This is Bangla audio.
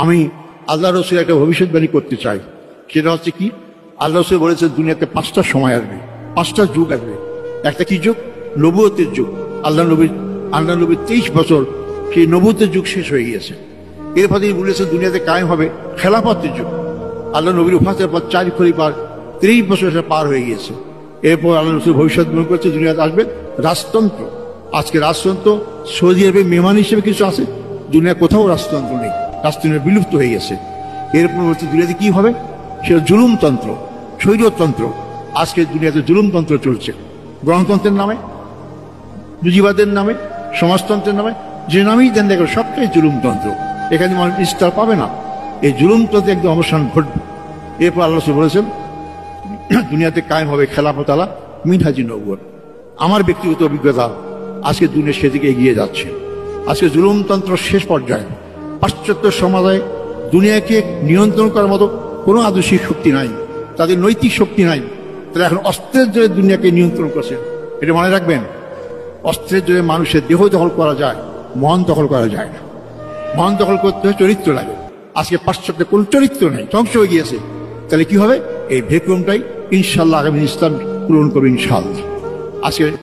আমি আল্লাহ রসুল একটা ভবিষ্যৎবাণী করতে চাই। সেটা হচ্ছে কি, আল্লাহ রসুল বলেছে দুনিয়াতে 5টা সময় আসবে, 5টা যুগ আসবে। একটা কি যুগ? নবুয়তের যুগ। আল্লাহ নবীর 23 বছর সেই নবুয়তের যুগ শেষ হয়ে গিয়েছে। এরপর তিনি বলেছেন দুনিয়াতে কায়েম হবে খেলাফতের যুগ। আল্লাহ নবীর ওফাতের পর 4 খলিফার 23 বছর সেটা পার হয়ে গিয়েছে। এরপর আল্লাহ রসুল ভবিষ্যৎবাণী করেছে দুনিয়াতে আসবে রাজতন্ত্র। আজকে রাজতন্ত্র সৌদি আরবে মেহমান হিসেবে কিছু আছে, দুনিয়া কোথাও রাজতন্ত্র নেই, রাজতন্ত্র বিলুপ্ত হয়ে গেছে। এরপর হচ্ছে দুনিয়াতে কি হবে? সেটা জুলুমতন্ত্র, স্বৈরতন্ত্র। আজকে দুনিয়াতে জুলুমতন্ত্র চলছে, গণতন্ত্রের নামে, পুঁজিবাদের নামে, সমাজতন্ত্রের নামে, যে নামেই দেন দেখো সবটাই জুলুমতন্ত্র। এখানে মানুষ নিস্তার পাবে না, এই জুলুমতন্ত্রে একদম অবসান ঘটবে। এরপর আল্লাহ বলেছেন দুনিয়াতে কায়েম হবে খেলাফত আলা মিনহাজি নবুয়ত। আমার ব্যক্তিগত অভিজ্ঞতা, আজকে দুনিয়া সেদিকে এগিয়ে যাচ্ছে। আজকে জুলুমতন্ত্র শেষ পর্যায়ে। পাশ্চাত্য সমাজে দুনিয়াকে নিয়ন্ত্রণ করার মতো কোনো আদর্শিক শক্তি নাই, তাদের নৈতিক শক্তি নাই। তারা এখন অস্ত্রের জোরে দুনিয়াকে নিয়ন্ত্রণ করছে। এটা মনে রাখবেন, অস্ত্রের জোরে মানুষের দেহ দখল করা যায়, মন দখল করা যায় না। মন দখল করতে হয় চরিত্র লাগে। আজকে পাশ্চাত্যে কোন চরিত্র নেই, ধ্বংস হয়ে গিয়েছে। তাহলে কি হবে? এই ভেকুমটাই ইনশাল্লাহ আগামী ইসলাম পূরণ করবে ইনশাল্লাহ। আজকে